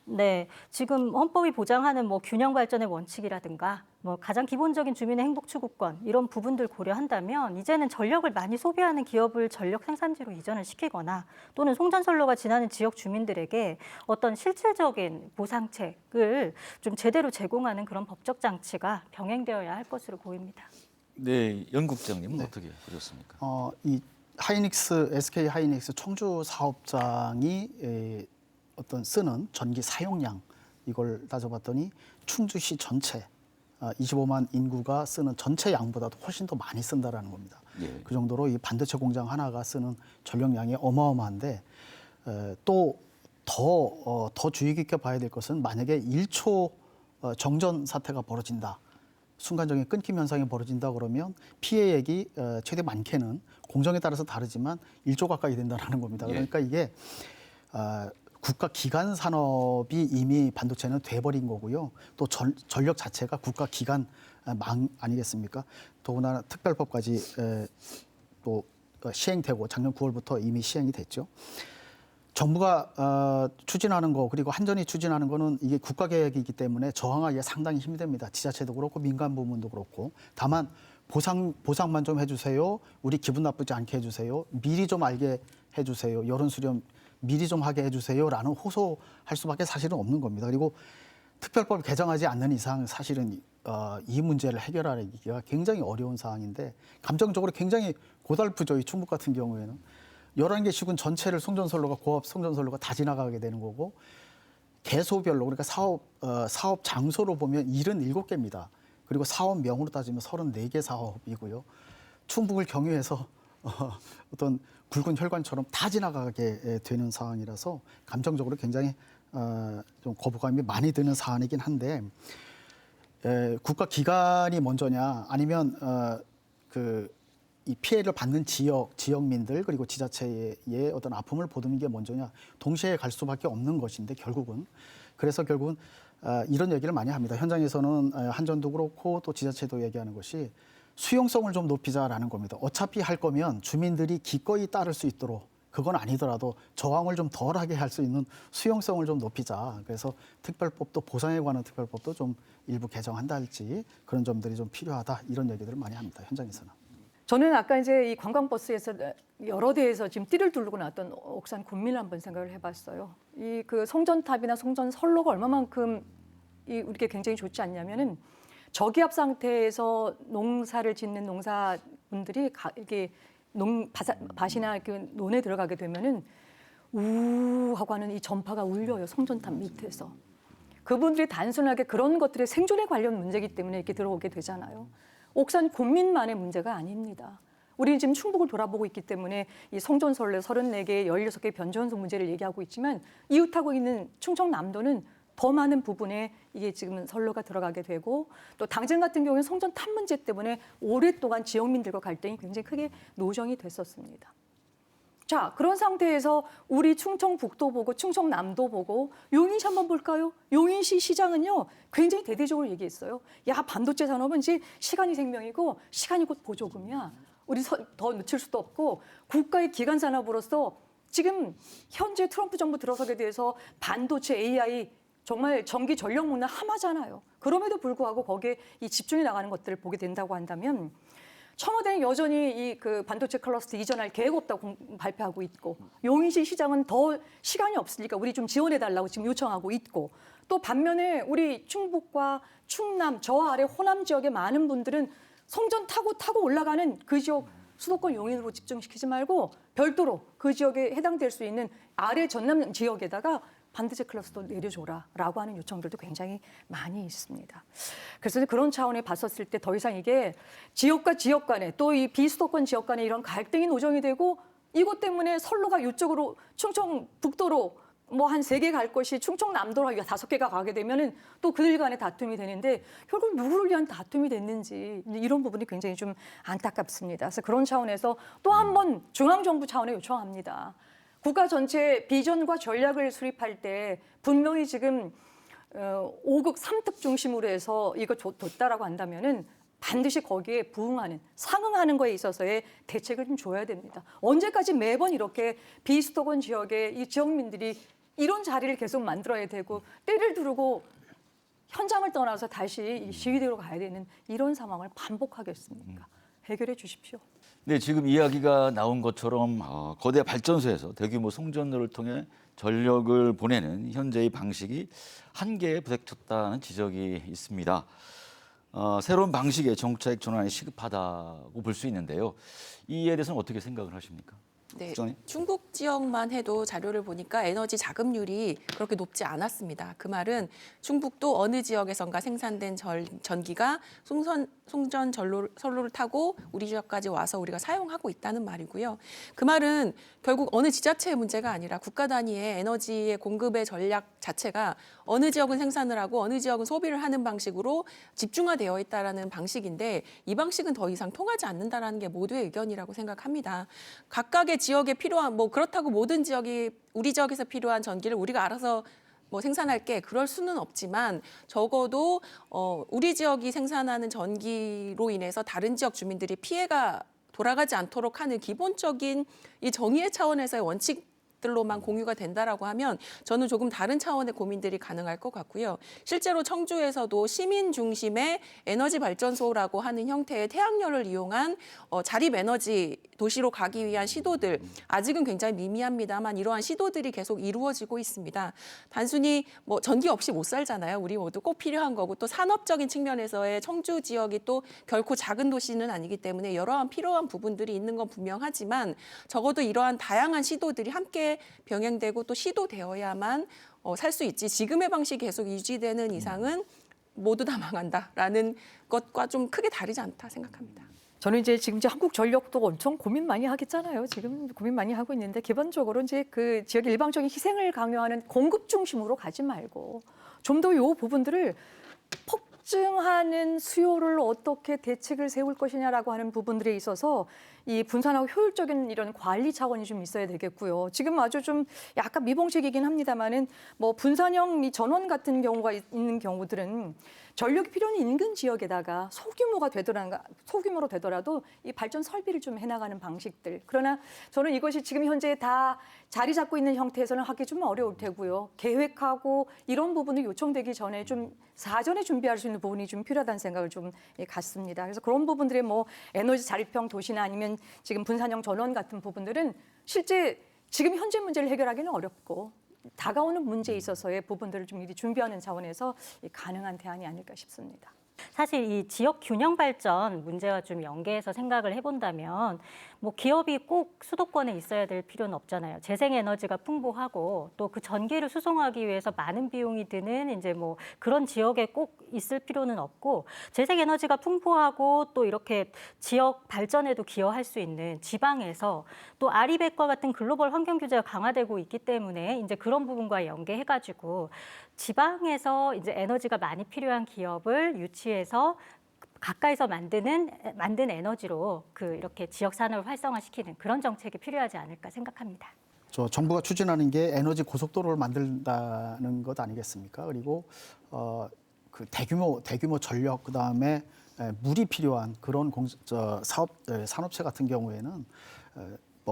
네, 지금 헌법이 보장하는 뭐 균형 발전의 원칙이라든가 뭐 가장 기본적인 주민의 행복 추구권 이런 부분들 고려한다면 이제는 전력을 많이 소비하는 기업을 전력 생산지로 이전을 시키거나 또는 송전선로가 지나는 지역 주민들에게 어떤 실질적인 보상책을 좀 제대로 제공하는 그런 법적 장치가 병행되어야 할 것으로 보입니다. 네, 연 국장님은 어떻게 보셨습니까? 이 SK 하이닉스 청주 사업장이 어떤 쓰는 전기 사용량 이걸 따져봤더니 충주시 전체 25만 인구가 쓰는 전체 양보다도 훨씬 더 많이 쓴다라는 겁니다. 예. 그 정도로 이 반도체 공장 하나가 쓰는 전력량이 어마어마한데 또 더 주의 깊게 봐야 될 것은 만약에 1초 정전 사태가 벌어진다. 순간적인 끊김 현상이 벌어진다 그러면 피해액이 최대 많게는 공정에 따라서 다르지만 1조 가까이 된다는 겁니다. 그러니까 이게 국가 기관 산업이 이미 반도체는 돼버린 거고요. 또 전력 자체가 국가 기관 망 아니겠습니까? 더구나 특별법까지 또 시행되고 작년 9월부터 이미 시행이 됐죠. 정부가 추진하는 거 그리고 한전이 추진하는 거는 이게 국가 계획이기 때문에 저항하기가 상당히 힘이 됩니다. 지자체도 그렇고 민간 부문도 그렇고. 다만 보상만 좀 해주세요. 우리 기분 나쁘지 않게 해주세요. 미리 좀 알게 해주세요. 여론 수렴 미리 좀 하게 해주세요라는 호소할 수밖에 사실은 없는 겁니다. 그리고 특별법을 개정하지 않는 이상 사실은 이 문제를 해결하기가 굉장히 어려운 사항인데 감정적으로 굉장히 고달프죠. 이 충북 같은 경우에는 11개 시군 전체를 송전선로가 고압 송전선로가 다 지나가게 되는 거고 개소별로 그러니까 사업 장소로 보면 77개입니다. 그리고 사업명으로 따지면 34개 사업이고요. 충북을 경유해서 어떤 굵은 혈관처럼 다 지나가게 되는 상황이라서 감정적으로 굉장히 좀 거부감이 많이 드는 사안이긴 한데 국가 기관이 먼저냐 아니면 이 피해를 받는 지역민들 그리고 지자체의 어떤 아픔을 보듬는 게 먼저냐 동시에 갈 수밖에 없는 것인데 결국은 이런 얘기를 많이 합니다. 현장에서는 한전도 그렇고 또 지자체도 얘기하는 것이 수용성을 좀 높이자라는 겁니다. 어차피 할 거면 주민들이 기꺼이 따를 수 있도록 그건 아니더라도 저항을 좀 덜하게 할 수 있는 수용성을 좀 높이자. 그래서 특별법도 보상에 관한 특별법도 좀 일부 개정한다 할지 그런 점들이 좀 필요하다 이런 얘기들을 많이 합니다. 현장에서는. 저는 아까 이제 이 관광버스에서 여러 대에서 지금 띠를 두르고 나왔던 옥산 군민을 한번 생각을 해봤어요. 이 그 송전탑이나 송전선로가 얼마만큼 우리에게 굉장히 좋지 않냐면은 저기압 상태에서 농사를 짓는 농사분들이 이렇게 밭이나 그 논에 들어가게 되면은 우 하고 하는 이 전파가 울려요. 송전탑 밑에서. 그분들이 단순하게 그런 것들의 생존에 관련 문제이기 때문에 이렇게 들어오게 되잖아요. 옥산 군민만의 문제가 아닙니다. 우리는 지금 충북을 돌아보고 있기 때문에 이 송전선로 34개, 16개 변전소 문제를 얘기하고 있지만 이웃하고 있는 충청남도는 더 많은 부분에 이게 지금 선로가 들어가게 되고 또 당진 같은 경우는 송전탑 문제 때문에 오랫동안 지역민들과 갈등이 굉장히 크게 노정이 됐었습니다. 자, 그런 상태에서 우리 충청북도 보고 충청남도 보고 용인시 한번 볼까요? 용인시 시장은요 굉장히 대대적으로 얘기했어요. 야, 반도체 산업은 이제 시간이 생명이고 시간이 곧 보조금이야. 우리 더 늦출 수도 없고 국가의 기간 산업으로서 지금 현재 트럼프 정부 들어서게 돼서 반도체 AI 정말 전기 전력 문화 하마잖아요. 그럼에도 불구하고 거기에 이 집중해 나가는 것들을 보게 된다고 한다면 청와대는 여전히 이 그 반도체 클러스터 이전할 계획 없다고 발표하고 있고 용인시 시장은 더 시간이 없으니까 우리 좀 지원해 달라고 지금 요청하고 있고 또 반면에 우리 충북과 충남 저 아래 호남 지역의 많은 분들은 송전 타고 올라가는 그 지역 수도권 용인으로 집중시키지 말고 별도로 그 지역에 해당될 수 있는 아래 전남 지역에다가 반도체 클러스터 내려줘라라고 하는 요청들도 굉장히 많이 있습니다. 그래서 그런 차원에 봤었을 때 더 이상 이게 지역과 지역 간에 또 이 비수도권 지역 간에 이런 갈등이 노정이 되고 이것 때문에 선로가 이쪽으로 충청북도로 뭐 한 3개 갈 것이 충청남도로 5개가 가게 되면은 또 그들 간의 다툼이 되는데 결국 누구를 위한 다툼이 됐는지 이런 부분이 굉장히 좀 안타깝습니다. 그래서 그런 차원에서 또 한 번 중앙정부 차원에 요청합니다. 국가 전체 비전과 전략을 수립할 때 분명히 지금 5극 3특 중심으로 해서 이거 뒀다라고 한다면은 반드시 거기에 부응하는, 상응하는 거에 있어서의 대책을 좀 줘야 됩니다. 언제까지 매번 이렇게 비수도권 지역의 이 지역민들이 이런 자리를 계속 만들어야 되고 때를 두르고 현장을 떠나서 다시 이 시위대로 가야 되는 이런 상황을 반복하겠습니까? 해결해 주십시오. 네, 지금 이야기가 나온 것처럼 거대 발전소에서 대규모 송전로를 통해 전력을 보내는 현재의 방식이 한계에 부닥쳤다는 지적이 있습니다. 새로운 방식의 정책 전환이 시급하다고 볼 수 있는데요. 이에 대해서는 어떻게 생각을 하십니까? 네, 국장님? 중국 지역만 해도 자료를 보니까 에너지 자급률이 그렇게 높지 않았습니다. 그 말은 충북도 어느 지역에선가 생산된 전기가 송전 선로를 타고 우리 지역까지 와서 우리가 사용하고 있다는 말이고요. 그 말은 결국 어느 지자체의 문제가 아니라 국가 단위의 에너지의 공급의 전략 자체가 어느 지역은 생산을 하고 어느 지역은 소비를 하는 방식으로 집중화되어 있다라는 방식인데 이 방식은 더 이상 통하지 않는다라는 게 모두의 의견이라고 생각합니다. 각각의 지역에 필요한 그렇다고 모든 지역이 우리 지역에서 필요한 전기를 우리가 알아서 생산할게 그럴 수는 없지만 적어도 우리 지역이 생산하는 전기로 인해서 다른 지역 주민들이 피해가 돌아가지 않도록 하는 기본적인 이 정의의 차원에서의 원칙들로만 공유가 된다라고 하면 저는 조금 다른 차원의 고민들이 가능할 것 같고요. 실제로 청주에서도 시민 중심의 에너지 발전소라고 하는 형태의 태양열을 이용한 자립 에너지 도시로 가기 위한 시도들 아직은 굉장히 미미합니다만 이러한 시도들이 계속 이루어지고 있습니다. 단순히 전기 없이 못 살잖아요. 우리 모두 꼭 필요한 거고 또 산업적인 측면에서의 청주 지역이 또 결코 작은 도시는 아니기 때문에 여러한 필요한 부분들이 있는 건 분명하지만 적어도 이러한 다양한 시도들이 함께 병행되고 또 시도되어야만 살 수 있지 지금의 방식이 계속 유지되는 이상은 모두 다 망한다라는 것과 좀 크게 다르지 않다 생각합니다. 저는 지금 한국전력도 엄청 고민 많이 하겠잖아요. 지금 고민 많이 하고 있는데 기본적으로 그 지역 일방적인 희생을 강요하는 공급 중심으로 가지 말고 좀 더 이 부분들을 폭증하는 수요를 어떻게 대책을 세울 것이냐라고 하는 부분들에 있어서 이 분산하고 효율적인 이런 관리 차원이 좀 있어야 되겠고요. 지금 아주 좀 약간 미봉책이긴 합니다만은 분산형 이 전원 같은 경우가 있는 경우들은 전력이 필요한 인근 지역에다가 소규모로 되더라도 이 발전 설비를 좀 해나가는 방식들. 그러나 저는 이것이 지금 현재 다 자리 잡고 있는 형태에서는 하기 좀 어려울 테고요. 계획하고 이런 부분이 요청되기 전에 좀 사전에 준비할 수 있는 부분이 좀 필요하다는 생각을 좀 갖습니다. 그래서 그런 부분들의 에너지 자립형 도시나 아니면 지금 분산형 전원 같은 부분들은 실제 지금 현재 문제를 해결하기는 어렵고 다가오는 문제에 있어서의 부분들을 좀 미리 준비하는 차원에서 가능한 대안이 아닐까 싶습니다. 사실 이 지역 균형 발전 문제와 좀 연계해서 생각을 해본다면 기업이 꼭 수도권에 있어야 될 필요는 없잖아요. 재생에너지가 풍부하고 또 그 전기를 수송하기 위해서 많은 비용이 드는 그런 지역에 꼭 있을 필요는 없고 재생에너지가 풍부하고 또 이렇게 지역 발전에도 기여할 수 있는 지방에서 또 아리백과 같은 글로벌 환경 규제가 강화되고 있기 때문에 이제 그런 부분과 연계해가지고 지방에서 이제 에너지가 많이 필요한 기업을 유치해서 가까이서 만든 에너지로 이렇게 지역 산업을 활성화시키는 그런 정책이 필요하지 않을까 생각합니다. 정부가 추진하는 게 에너지 고속도로를 만든다는 것 아니겠습니까? 그리고 그 대규모 전력 그다음에 물이 필요한 그런 산업체 같은 경우에는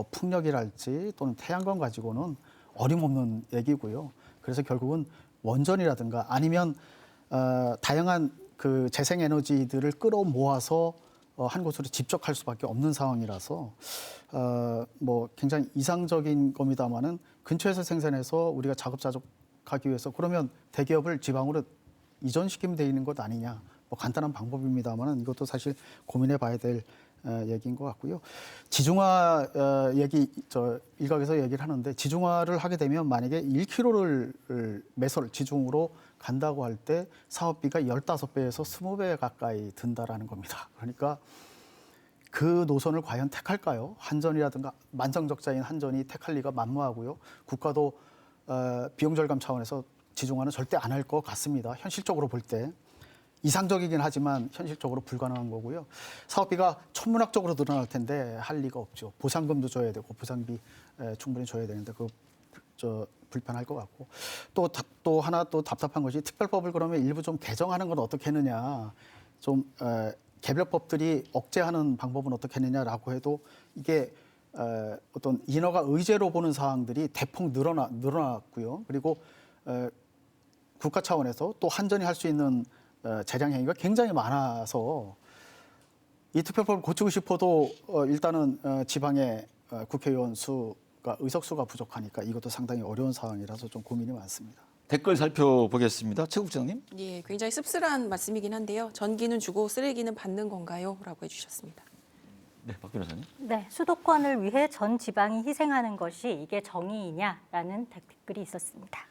풍력이랄지 또는 태양광 가지고는 어림없는 얘기고요. 그래서 결국은 원전이라든가 아니면 다양한 그 재생에너지들을 끌어모아서 한 곳으로 집적할 수밖에 없는 상황이라서 굉장히 이상적인 겁니다만은 근처에서 생산해서 우리가 자급자족하기 위해서 그러면 대기업을 지방으로 이전시키면 되는 것 아니냐 간단한 방법입니다만은 이것도 사실 고민해봐야 될 얘기인 것 같고요. 지중화 일각에서 얘기를 하는데 지중화를 하게 되면 만약에 1km를 매설 지중으로 간다고 할 때 사업비가 15배에서 20배 가까이 든다라는 겁니다. 그러니까 그 노선을 과연 택할까요? 한전이라든가 만장적자인 한전이 택할 리가 만무하고요. 국가도 비용 절감 차원에서 지중화는 절대 안 할 것 같습니다. 현실적으로 볼 때. 이상적이긴 하지만 현실적으로 불가능한 거고요. 사업비가 천문학적으로 늘어날 텐데 할 리가 없죠. 보상금도 줘야 되고 보상비 충분히 줘야 되는데 불편할 것 같고 또 하나 또 답답한 것이 특별법을 그러면 일부 좀 개정하는 건 어떻게 했느냐. 좀 개별 법들이 억제하는 방법은 어떻게 했느냐라고 해도 이게 어떤 인허가 의제로 보는 사항들이 대폭 늘어났고요. 그리고 국가 차원에서 또 한전이 할 수 있는 재량 행위가 굉장히 많아서 이 특별법을 고치고 싶어도 일단은 지방의 국회의원 수가 의석 수가 부족하니까 이것도 상당히 어려운 상황이라서 좀 고민이 많습니다. 댓글 살펴보겠습니다. 최 국장님. 예, 굉장히 씁쓸한 말씀이긴 한데요. 전기는 주고 쓰레기는 받는 건가요? 라고 해주셨습니다. 네, 박 변호사님. 네, 수도권을 위해 전 지방이 희생하는 것이 이게 정의이냐라는 댓글이 있었습니다.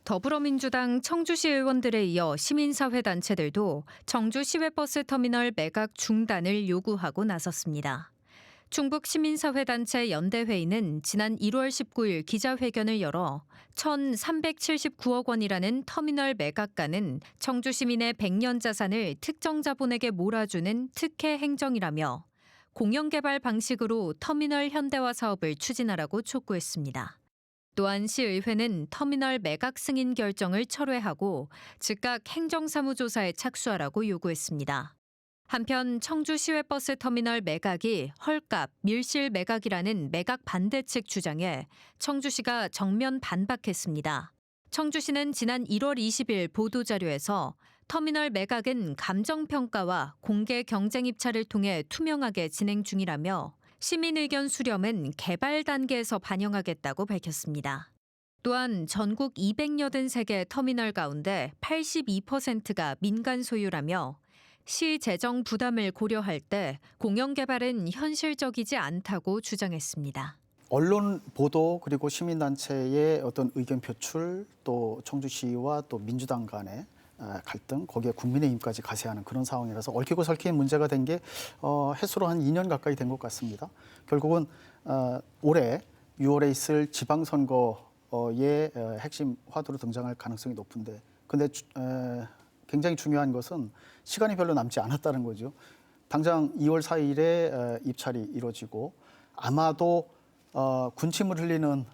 더불어민주당 청주시 의원들에 이어 시민사회단체들도 청주 시외버스 터미널 매각 중단을 요구하고 나섰습니다. 충북시민사회단체 연대회의는 지난 1월 19일 기자회견을 열어 1,379억 원이라는 터미널 매각가는 청주 시민의 100년 자산을 특정 자본에게 몰아주는 특혜 행정이라며 공영개발 방식으로 터미널 현대화 사업을 추진하라고 촉구했습니다. 또한 시의회는 터미널 매각 승인 결정을 철회하고 즉각 행정사무조사에 착수하라고 요구했습니다. 한편 청주 시외버스 터미널 매각이 헐값, 밀실 매각이라는 매각 반대 측 주장에 청주시가 정면 반박했습니다. 청주시는 지난 1월 20일 보도자료에서 터미널 매각은 감정평가와 공개 경쟁 입찰을 통해 투명하게 진행 중이라며 시민 의견 수렴은 개발 단계에서 반영하겠다고 밝혔습니다. 또한 전국 283개 터미널 가운데 82%가 민간 소유라며 시 재정 부담을 고려할 때 공영 개발은 현실적이지 않다고 주장했습니다. 언론 보도 그리고 시민단체의 어떤 의견 표출 또 청주시와 또 민주당 간의 갈등 거기에 국민의힘까지 가세하는 그런 상황이라서 얽히고 설킨 문제가 된 게 해수로 한 2년 가까이 된 것 같습니다. 결국은 올해 6월에 있을 지방선거의 핵심 화두로 등장할 가능성이 높은데 근데 굉장히 중요한 것은 시간이 별로 남지 않았다는 거죠. 당장 2월 4일에 입찰이 이루어지고 아마도 군침을 흘리는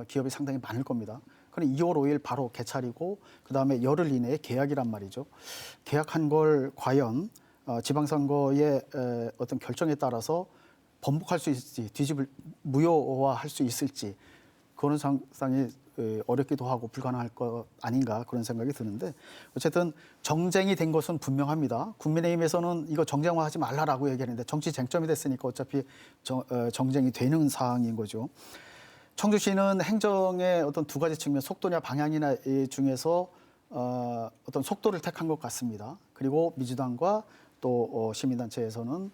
기업이 상당히 많을 겁니다. 그럼 2월 5일 바로 개찰이고 그다음에 열흘 이내에 계약이란 말이죠. 계약한 걸 과연 지방선거의 어떤 결정에 따라서 번복할 수 있을지 무효화할 수 있을지 그거는 상당히 어렵기도 하고 불가능할 것 아닌가 그런 생각이 드는데 어쨌든 정쟁이 된 것은 분명합니다. 국민의힘에서는 이거 정쟁화하지 말라라고 얘기하는데 정치 쟁점이 됐으니까 어차피 정쟁이 되는 상황인 거죠. 청주시는 행정의 어떤 두 가지 측면, 속도냐 방향이나 중에서 어떤 속도를 택한 것 같습니다. 그리고 민주당과 또 시민단체에서는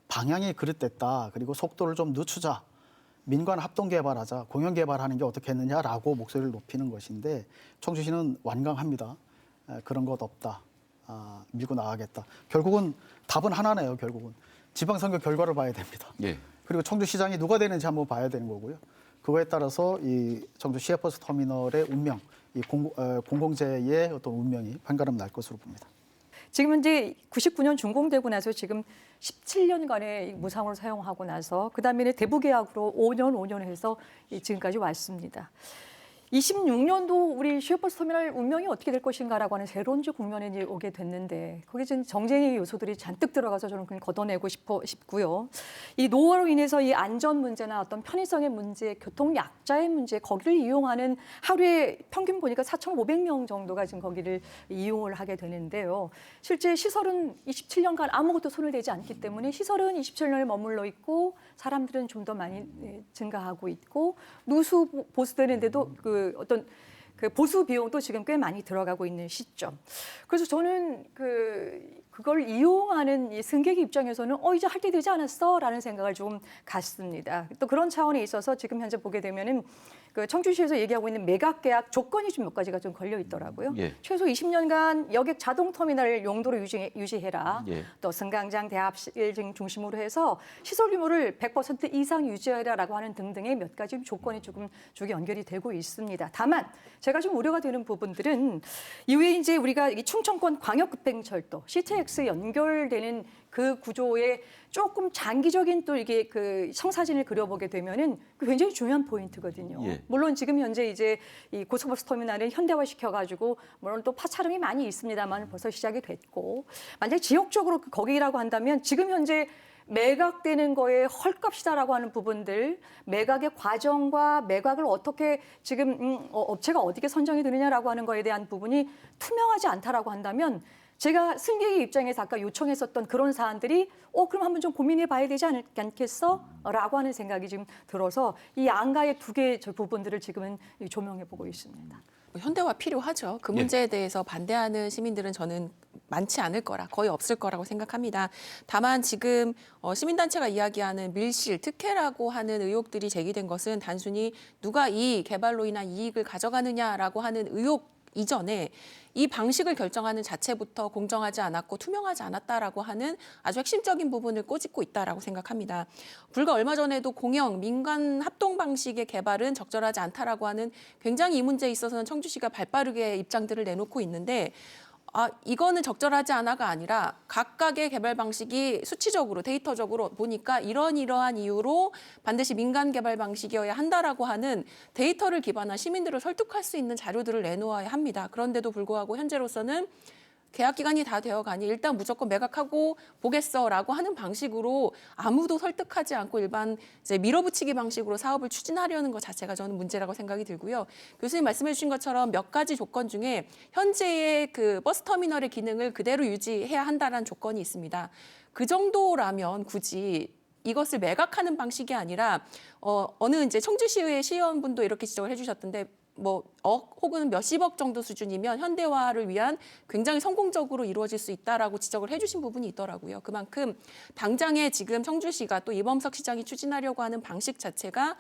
방향이 그릇됐다. 그리고 속도를 좀 늦추자. 민관 합동 개발하자. 공영 개발하는 게 어떻게 했느냐라고 목소리를 높이는 것인데 청주시는 완강합니다. 그런 것 없다. 밀고 나가겠다. 결국은 답은 하나네요. 결국은 지방선거 결과를 봐야 됩니다. 예. 그리고 청주시장이 누가 되는지 한번 봐야 되는 거고요. 그거에 따라서 이 청주 시외버스 터미널의 운명, 이 공공재의 어떤 운명이 판가름 날 것으로 봅니다. 지금 이제 99년 준공되고 나서 지금 17년간의 무상으로 사용하고 나서 그다음에 대부계약으로 5년 해서 지금까지 왔습니다. 26년도 우리 시외버스 터미널 운명이 어떻게 될 것인가라고 하는 새로운 국면에 이제 오게 됐는데 거기에 지금 정쟁의 요소들이 잔뜩 들어가서 저는 그냥 걷어내고 싶고요. 이 노후로 인해서 이 안전 문제나 어떤 편의성의 문제, 교통 약자의 문제, 거기를 이용하는 하루에 평균 보니까 4,500명 정도가 지금 거기를 이용을 하게 되는데요. 실제 시설은 27년간 아무것도 손을 대지 않기 때문에 시설은 27년에 머물러 있고 사람들은 좀 더 많이 증가하고 있고 누수 보수되는데도 어떤 그 보수 비용도 지금 꽤 많이 들어가고 있는 시점. 그래서 저는 그걸 이용하는 이 승객 입장에서는 이제 할 때 되지 않았어라는 생각을 좀 갖습니다. 또 그런 차원에 있어서 지금 현재 보게 되면은 그 청주시에서 얘기하고 있는 매각 계약 조건이 좀 몇 가지가 좀 걸려 있더라고요. 예. 최소 20년간 여객 자동 터미널 용도로 유지해라. 예. 또 승강장, 대합실 등 중심으로 해서 시설 규모를 100% 이상 유지해라라고 하는 등등의 몇 가지 조건이 조금 쭉이 연결이 되고 있습니다. 다만 제가 좀 우려가 되는 부분들은 이후에 이제 우리가 이 충청권 광역급행철도 CTX 연결되는 그 구조에 조금 장기적인 또 이게 그 청사진을 그려보게 되면은 굉장히 중요한 포인트거든요. 예. 물론 지금 현재 이제 이 고속버스 터미널을 현대화 시켜가지고 물론 또 파차름이 많이 있습니다만 벌써 시작이 됐고 만약 지역적으로 거기라고 한다면 지금 현재 매각되는 거에 헐값이다라고 하는 부분들, 매각의 과정과 매각을 어떻게 지금 업체가 어떻게 선정이 되느냐라고 하는 거에 대한 부분이 투명하지 않다라고 한다면 제가 승객의 입장에서 아까 요청했었던 그런 사안들이 그럼 한번 좀 고민해 봐야 되지 않겠어? 라고 하는 생각이 지금 들어서 이 안가의 두 개의 부분들을 지금은 조명해 보고 있습니다. 현대화 필요하죠. 그 예. 문제에 대해서 반대하는 시민들은 저는 많지 않을 거라, 거의 없을 거라고 생각합니다. 다만 지금 시민단체가 이야기하는 밀실, 특혜라고 하는 의혹들이 제기된 것은 단순히 누가 이 개발로 인한 이익을 가져가느냐라고 하는 의혹 이전에 이 방식을 결정하는 자체부터 공정하지 않았고 투명하지 않았다라고 하는 아주 핵심적인 부분을 꼬집고 있다라고 생각합니다. 불과 얼마 전에도 공영, 민간 합동 방식의 개발은 적절하지 않다라고 하는 굉장히 이 문제에 있어서는 청주시가 발빠르게 입장들을 내놓고 있는데 이거는 적절하지 않아가 아니라 각각의 개발 방식이 수치적으로 데이터적으로 보니까 이러한 이유로 반드시 민간 개발 방식이어야 한다라고 하는 데이터를 기반한 시민들을 설득할 수 있는 자료들을 내놓아야 합니다. 그런데도 불구하고 현재로서는 계약 기간이 다 되어가니 일단 무조건 매각하고 보겠어라고 하는 방식으로 아무도 설득하지 않고 일반 이제 밀어붙이기 방식으로 사업을 추진하려는 것 자체가 저는 문제라고 생각이 들고요. 교수님 말씀해 주신 것처럼 몇 가지 조건 중에 현재의 그 버스 터미널의 기능을 그대로 유지해야 한다는 조건이 있습니다. 그 정도라면 굳이 이것을 매각하는 방식이 아니라 어느 이제 청주시의회 시의원분도 이렇게 지적을 해주셨던데 혹은 몇십억 정도 수준이면 현대화를 위한 굉장히 성공적으로 이루어질 수 있다라고 지적을 해주신 부분이 있더라고요. 그만큼 당장에 지금 청주시가 또 이범석 시장이 추진하려고 하는 방식 자체가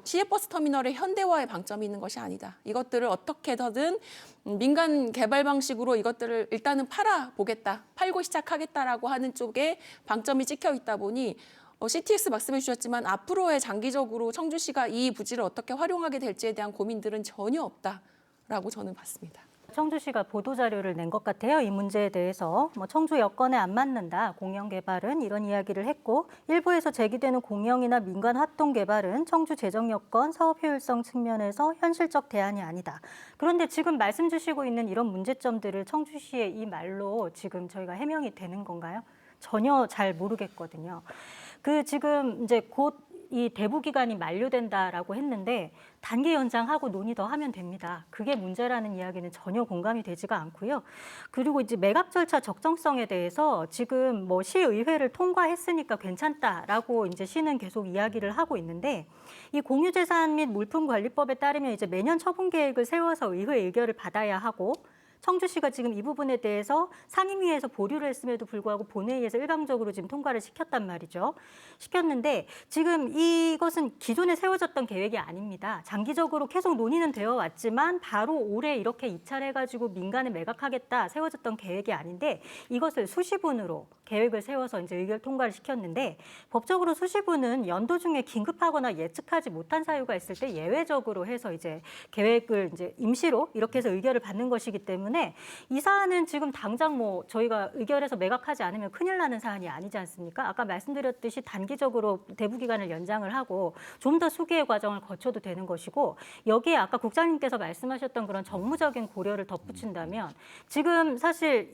시외버스 터미널의 현대화에 방점이 있는 것이 아니다. 이것들을 어떻게든 민간 개발 방식으로 이것들을 일단은 팔고 시작하겠다라고 하는 쪽에 방점이 찍혀 있다 보니 CTX 말씀해 주셨지만 앞으로의 장기적으로 청주시가 이 부지를 어떻게 활용하게 될지에 대한 고민들은 전혀 없다라고 저는 봤습니다. 청주시가 보도자료를 낸 것 같아요. 이 문제에 대해서 청주 여건에 안 맞는다. 공영 개발은 이런 이야기를 했고 일부에서 제기되는 공영이나 민간 합동 개발은 청주 재정 여건, 사업 효율성 측면에서 현실적 대안이 아니다. 그런데 지금 말씀 주시고 있는 이런 문제점들을 청주시의 이 말로 지금 저희가 해명이 되는 건가요? 전혀 잘 모르겠거든요. 지금 이제 곧 이 대부 기간이 만료된다라고 했는데 단기 연장하고 논의 더 하면 됩니다. 그게 문제라는 이야기는 전혀 공감이 되지가 않고요. 그리고 이제 매각 절차 적정성에 대해서 지금 시의회를 통과했으니까 괜찮다라고 이제 시는 계속 이야기를 하고 있는데 이 공유재산 및 물품관리법에 따르면 이제 매년 처분 계획을 세워서 의회 의결을 받아야 하고 청주시가 지금 이 부분에 대해서 상임위에서 보류를 했음에도 불구하고 본회의에서 일방적으로 지금 통과를 시켰단 말이죠. 시켰는데 지금 이것은 기존에 세워졌던 계획이 아닙니다. 장기적으로 계속 논의는 되어 왔지만 바로 올해 이렇게 입찰해가지고 민간에 매각하겠다 세워졌던 계획이 아닌데 이것을 수시분으로 계획을 세워서 이제 의결 통과를 시켰는데 법적으로 수시분은 연도 중에 긴급하거나 예측하지 못한 사유가 있을 때 예외적으로 해서 이제 계획을 이제 임시로 이렇게 해서 의결을 받는 것이기 때문에 이 사안은 지금 당장 저희가 의결해서 매각하지 않으면 큰일 나는 사안이 아니지 않습니까? 아까 말씀드렸듯이 단기적으로 대부 기간을 연장을 하고 좀 더 수기의 과정을 거쳐도 되는 것이고 여기에 아까 국장님께서 말씀하셨던 그런 정무적인 고려를 덧붙인다면 지금 사실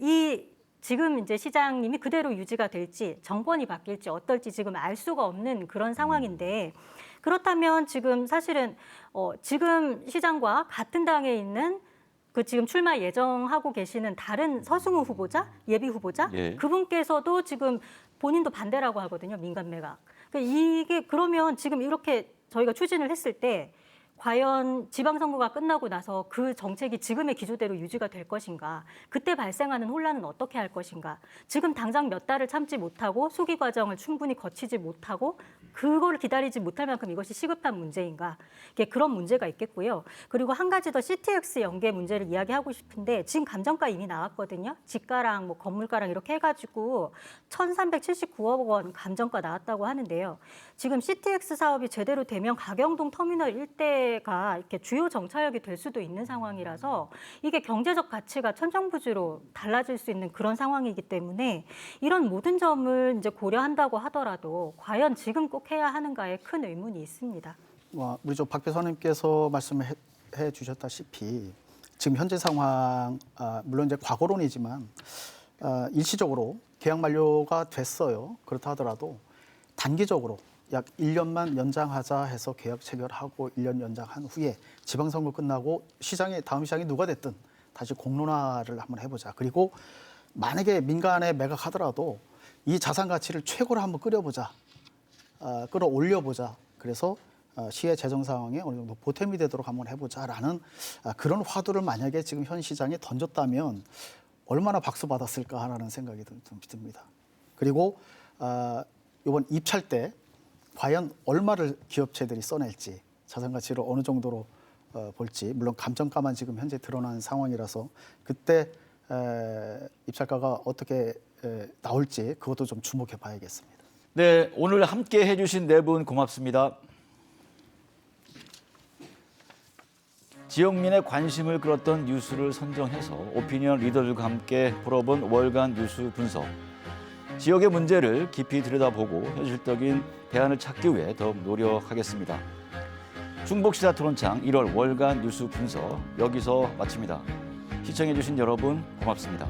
지금 이제 시장님이 그대로 유지가 될지 정권이 바뀔지 어떨지 지금 알 수가 없는 그런 상황인데 그렇다면 지금 사실은 지금 시장과 같은 당에 있는 지금 출마 예정하고 계시는 다른 서승우 후보자, 예비 후보자 예. 그분께서도 지금 본인도 반대라고 하거든요. 민간 매각. 이게 그러면 지금 이렇게 저희가 추진을 했을 때 과연 지방선거가 끝나고 나서 그 정책이 지금의 기조대로 유지가 될 것인가? 그때 발생하는 혼란은 어떻게 할 것인가? 지금 당장 몇 달을 참지 못하고 수기 과정을 충분히 거치지 못하고 그걸 기다리지 못할 만큼 이것이 시급한 문제인가? 그런 문제가 있겠고요. 그리고 한 가지 더 CTX 연계 문제를 이야기하고 싶은데 지금 감정가 이미 나왔거든요. 집가랑 뭐 건물가랑 이렇게 해가지고 1,379억 원 감정가 나왔다고 하는데요. 지금 CTX 사업이 제대로 되면 가경동 터미널 일대가 이렇게 주요 정차역이 될 수도 있는 상황이라서 이게 경제적 가치가 천정부지로 달라질 수 있는 그런 상황이기 때문에 이런 모든 점을 이제 고려한다고 하더라도 과연 지금 꼭 해야 하는가에 큰 의문이 있습니다. 우리 박 변호사님께서 말씀해 주셨다시피 지금 현재 상황, 물론 이제 과거론이지만 일시적으로 계약 만료가 됐어요. 그렇다 하더라도 단기적으로 약 1년만 연장하자 해서 계약 체결하고 1년 연장한 후에 지방선거 끝나고 다음 시장이 누가 됐든 다시 공론화를 한번 해보자. 그리고 만약에 민간에 매각하더라도 이 자산 가치를 최고로 한번 끌어올려보자. 그래서 시의 재정 상황에 어느 정도 보탬이 되도록 한번 해보자라는 그런 화두를 만약에 지금 현 시장에 던졌다면 얼마나 박수 받았을까 하는 생각이 좀 듭니다. 그리고 이번 입찰 때 과연 얼마를 기업체들이 써낼지 자산 가치를 어느 정도로 볼지 물론 감정가만 지금 현재 드러난 상황이라서 그때 입찰가가 어떻게 나올지 그것도 좀 주목해 봐야겠습니다. 네, 오늘 함께 해주신 네 분 고맙습니다. 지역민의 관심을 끌었던 뉴스를 선정해서 오피니언 리더들과 함께 풀어본 월간 뉴스 분석. 지역의 문제를 깊이 들여다보고 현실적인 대안을 찾기 위해 더욱 노력하겠습니다. 중복시사 토론창 1월 월간 뉴스 분석 여기서 마칩니다. 시청해주신 여러분 고맙습니다.